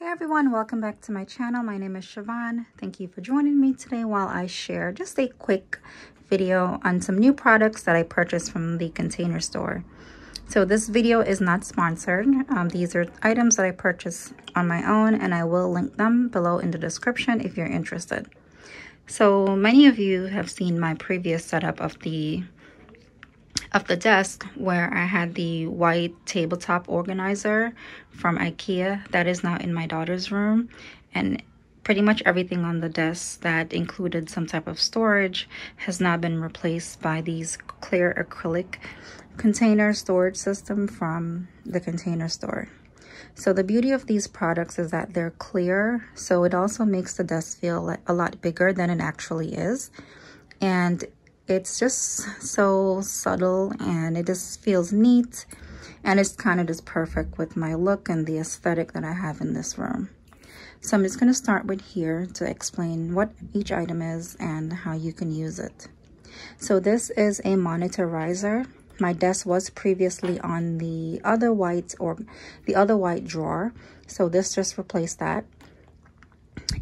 Hey everyone, welcome back to my channel. My name is Siobhan. Thank you for joining me today while I share just a quick video on some new products that I purchased from the Container Store. So this video is not sponsored. These are items that I purchased on my own, and I will link them below in the description if you're interested. So many of you have seen my previous setup of the desk, where I had the white tabletop organizer from IKEA that is now in my daughter's room, and pretty much everything on the desk that included some type of storage has now been replaced by these clear acrylic container storage system from the Container Store. So the beauty of these products is that they're clear, so it also makes the desk feel like a lot bigger than it actually is, and it's just so subtle and it just feels neat, and it's kind of just perfect with my look and the aesthetic that I have in this room. So I'm just going to start with here to explain what each item is and how you can use it. So this is a monitor riser. My desk was previously on the other white drawer, so this just replaced that.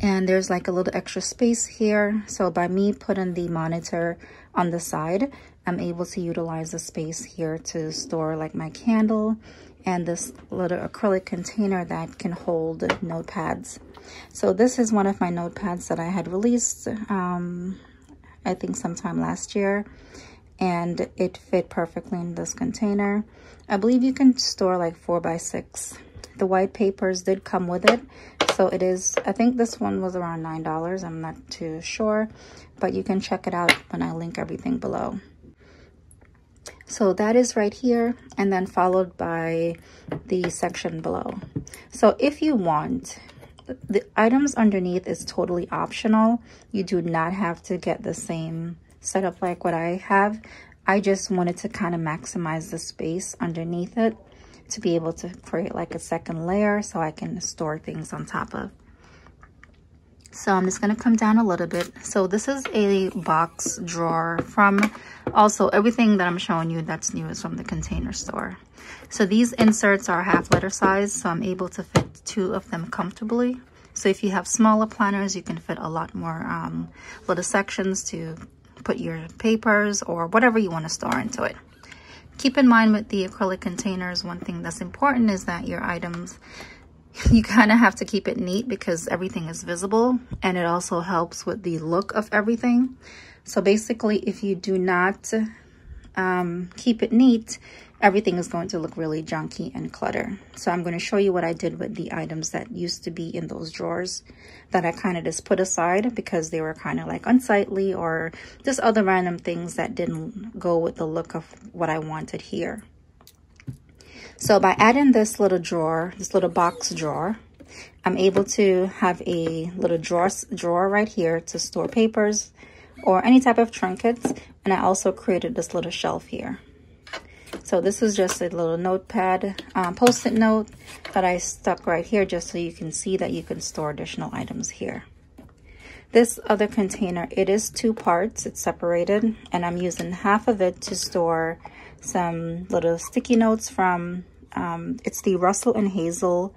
And there's like a little extra space here, so by me putting the monitor on the side, I'm able to utilize the space here to store like my candle and this little acrylic container that can hold notepads. So this is one of my notepads that I had released I think sometime last year, and it fit perfectly in this container. I believe you can store like 4x6. The white papers did come with it, so it is, I think this one was around $9. I'm not too sure, but you can check it out when I link everything below. So that is right here, and then followed by the section below. So if you want, the items underneath is totally optional. You do not have to get the same setup like what I have. I just wanted to kind of maximize the space underneath it to be able to create like a second layer so I can store things on top of. So I'm just going to come down a little bit. So this is a box drawer from, also everything that I'm showing you that's new is from the Container Store. So these inserts are half letter size, so I'm able to fit 2 of them comfortably. So if you have smaller planners, you can fit a lot more little sections to put your papers or whatever you want to store into it. Keep in mind with the acrylic containers, one thing that's important is that your items, you kind of have to keep it neat because everything is visible, and it also helps with the look of everything. So basically, if you do not keep it neat, everything is going to look really junky and cluttered. So I'm going to show you what I did with the items that used to be in those drawers that I kind of just put aside because they were kind of like unsightly or just other random things that didn't go with the look of what I wanted here. So by adding this little drawer, this little box drawer, I'm able to have a little drawer right here to store papers or any type of trinkets. And I also created this little shelf here. So this is just a little notepad, post-it note that I stuck right here just so you can see that you can store additional items here. This other container, it is 2 parts, it's separated, and I'm using half of it to store some little sticky notes from, it's the Russell and Hazel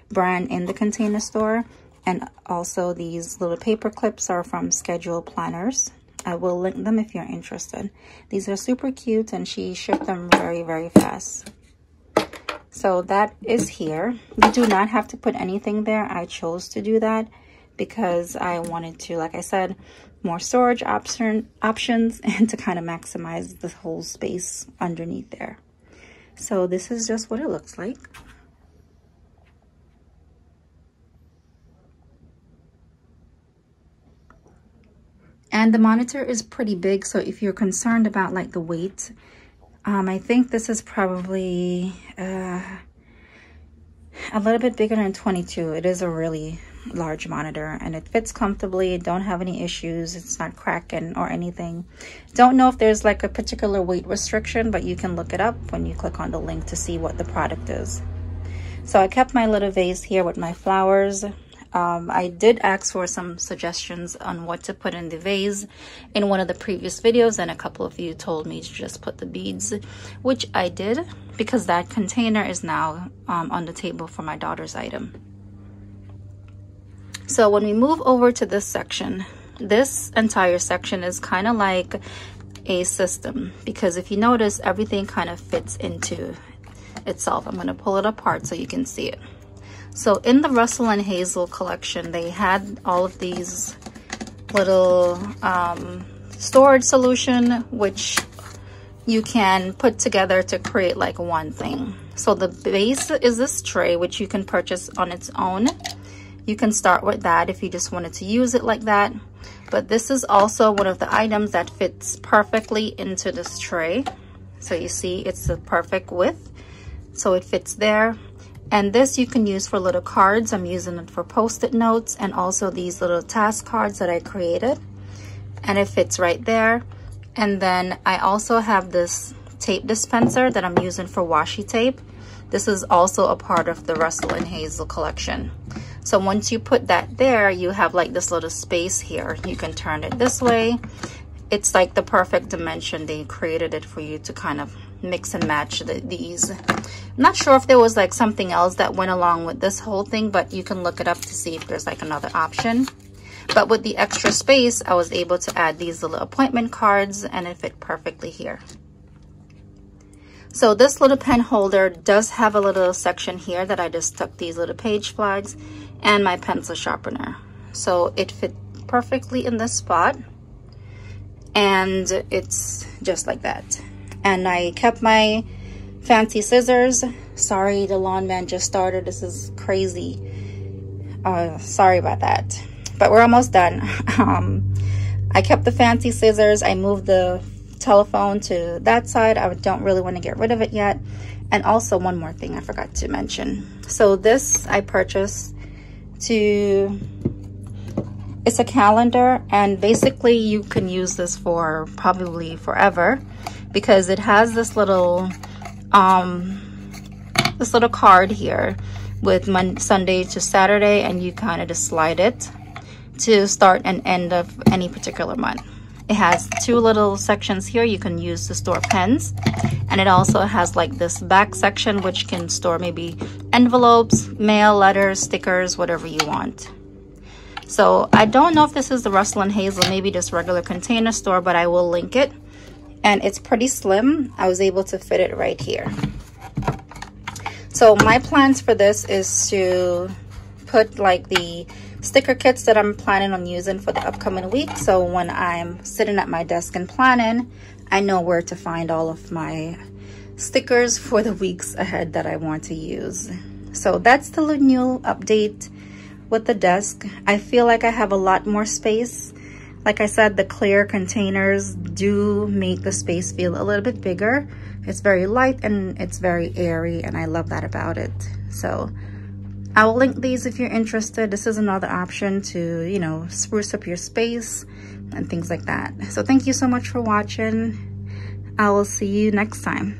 brand in the Container Store, and also these little paper clips are from Schedule Planners. I will link them if you're interested. These are super cute, and she shipped them very, very fast. So that is here. You do not have to put anything there. I chose to do that because I wanted to, like I said, more storage options and to kind of maximize the whole space underneath there. So this is just what it looks like. And the monitor is pretty big, so if you're concerned about like the weight, I think this is probably a little bit bigger than 22. It is a really large monitor, and it fits comfortably. Don't have any issues. It's not cracking or anything. Don't know if there's like a particular weight restriction, but you can look it up when you click on the link to see what the product is. So I kept my little vase here with my flowers. I did ask for some suggestions on what to put in the vase in one of the previous videos, and a couple of you told me to just put the beads, which I did because that container is now on the table for my daughter's item. So when we move over to this section, this entire section is kind of like a system, because if you notice, everything kind of fits into itself. I'm going to pull it apart so you can see it. So in the Russell and Hazel collection, they had all of these little storage solution which you can put together to create like one thing. So the base is this tray, which you can purchase on its own. You can start with that if you just wanted to use it like that. But this is also one of the items that fits perfectly into this tray. So you see it's the perfect width, so it fits there. And this you can use for little cards. I'm using it for post-it notes and also these little task cards that I created. And it fits right there. And then I also have this tape dispenser that I'm using for washi tape. This is also a part of the Russell and Hazel collection. So once you put that there, you have like this little space here. You can turn it this way. It's like the perfect dimension. They created it for you to kind of mix and match these. I'm not sure if there was like something else that went along with this whole thing, but you can look it up to see if there's like another option. But with the extra space, I was able to add these little appointment cards and it fit perfectly here. So this little pen holder does have a little section here that I just stuck these little page flags and my pencil sharpener. So it fit perfectly in this spot. And it's just like that. And I kept my fancy scissors. Sorry, the lawn man just started. This is crazy. Sorry about that. But we're almost done. I kept the fancy scissors. I moved the telephone to that side. I don't really want to get rid of it yet. And also one more thing I forgot to mention. So this I purchased it's a calendar, and basically you can use this for probably forever, because it has this little card here with Sunday to Saturday, and you kind of just slide it to start and end of any particular month. It has two little sections here you can use to store pens, and it also has like this back section which can store maybe envelopes, mail, letters, stickers, whatever you want. So I don't know if this is the Russell and Hazel, maybe just regular Container Store, but I will link it. And it's pretty slim. I was able to fit it right here. So my plans for this is to put like the sticker kits that I'm planning on using for the upcoming week. So when I'm sitting at my desk and planning, I know where to find all of my stickers for the weeks ahead that I want to use. So that's the new update with the desk. I feel like I have a lot more space. Like I said, the clear containers do make the space feel a little bit bigger. It's very light and it's very airy, and I love that about it. So I will link these if you're interested. This is another option to, you know, spruce up your space and things like that. So thank you so much for watching. I will see you next time.